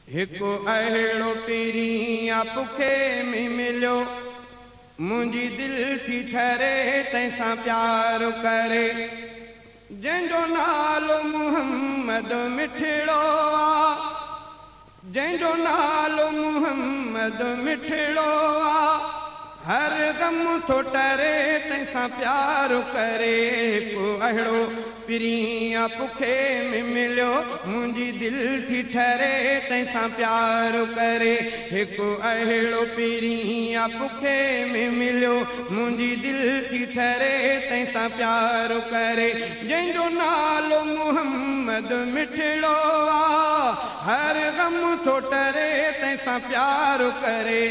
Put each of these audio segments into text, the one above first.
हिको अहिड़ो पीरियां पुखे में मिलियो, मुंहिंजी दिल थी ठरे तंहिंसां प्यार करे। जंहिंजो नालो मुहम्मद मिठड़ो आ, जंहिंजो नालो मुहम्मद मिठड़ो आ, हर गम थो टरे तंहिंसां प्यार करे। को अहिड़ो पीरियां पुखे में मिलियो, मुंहिंजी दिल थी ठरे तंहिंसां प्यार करे। हिकु अहिड़ो पीरियां पुखे में मिलियो, मुंहिंजी दिल थी ठरे तंहिंसां प्यार करे। जंहिंजो नालो मुहम्मद मिठड़ो आ, हर गम थो टरे तंहिंसां प्यार करे।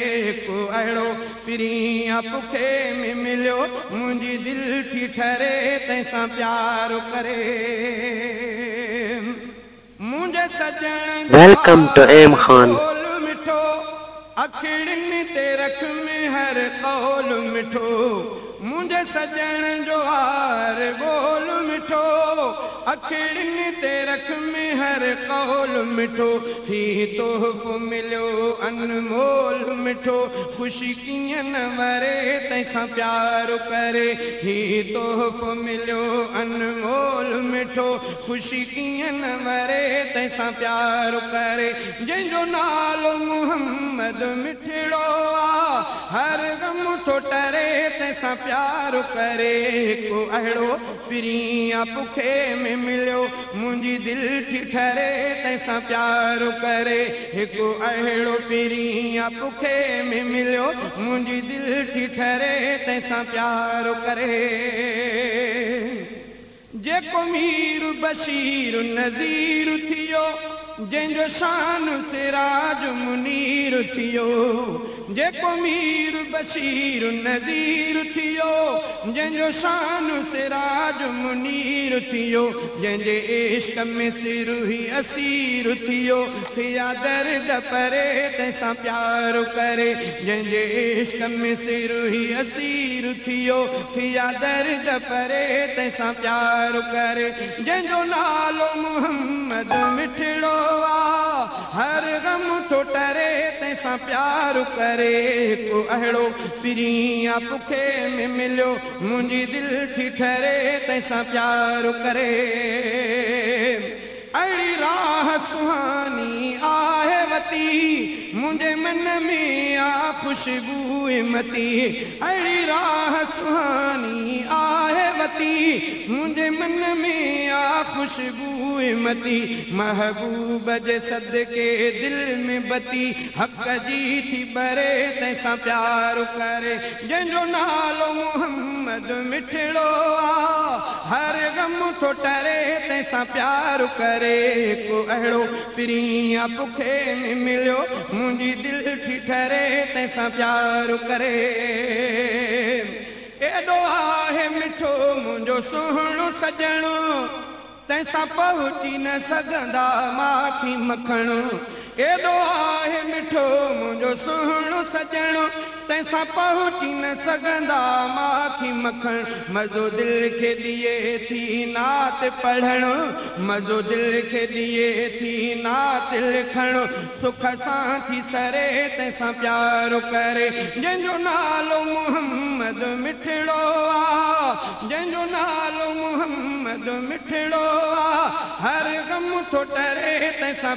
को अहिड़ो पीरियां पुखे में मिलियो, मुंहिंजी दिल थी ठरे तंहिंसां प्यार करे। मुंहिंजे सजण Welcome to Aim Khan. मिठो, अखिड़ियुनि ते रख में हर कौल मिठो। मुंहिंजे सजण जो हार बोल मिठो, अखिड़ियुनि ते रख में हर कौल मिठो। ही तोहफ़ो मिलियो अनमोल मिठो, ख़ुशी कीअं न वरे तंहिंसां प्यार करे। ही तोहफ़ो मिलियो अनमोल मिठो, ख़ुशी कीअं न वरे तंहिंसां प्यार करे। जंहिंजो नालो मुहम्मद मिठड़ो आ, हर गम थो टरे तंहिंसां प्यार करे। को अहिड़ो पीरियां पुखे में मिलियो, मुंहिंजी दिल थी ठरे तंहिंसां प्यार करे। हिकु अहिड़ो पीरियां पुखे में मिलियो, मुंहिंजी दिल थी ठरे तंहिंसां प्यार करे। जेको मीर बशीर नज़ीर थियो, जंहिंजो शान सिराज मुनीर थियो। जेको मीर बशीर नज़ीर थियो, जंहिंजो शान सिराज मुनीर थियो। जंहिंजे इश्क में सिर ही असीर थियो, थिया दर्द परे तंहिंसां प्यार करे। जंहिंजे इश्क में सिर ही असीर थियो, थिया दर्द परे तंहिंसां प्यार करे। जंहिंजो नालो मुहम्मद मिठड़ो आ, हर गम थो टरे तंहिंसां प्यार करे। को अहिड़ो पीरियां पुखे में मिलियो, मुंहिंजी दिल थी ठरे तंहिंसां प्यार करे। अहिड़ी राह सुहानी आहे वती, मुंहिंजे मन में आ ख़ुशबू मती। अहिड़ी राह सुहानी आहे वती, मुंहिंजे मन में आ ख़ुशबू मती। महबूब जे सदके दिल में बती, हक़ जी थी बरे तंहिंसां प्यार करे। जंहिंजो नालो मुहम्मद मिठड़ो आ, हर गम थो टरे तंहिंसां प्यार करे। को अहिड़ो पीरियां पुखे में मिलियो, मुंहिंजी दिल थी ठरे तंहिंसां प्यार करे। एॾो आहे मिठो मुंहिंजो सुहिणो सजणो, तंहिंसां पहुची न सघंदा माखी मखण। एॾो आहे मिठो मुंहिंजो सुहिणो सजणो, तंहिंसां पहुची न सघंदा माखी मखण। मज़ो दिल खे ॾिए थी नात पढ़णु, मज़ो दिल खे ॾिए थी नात लिखणु। सुख सां थी सरे तंहिंसां प्यार करे। जंहिंजो नालो मुहम्मद मिठड़ो आ, जंहिंजो नालो मुहम्मद मिठड़ो आ, हर गम थो टरे तंहिंसां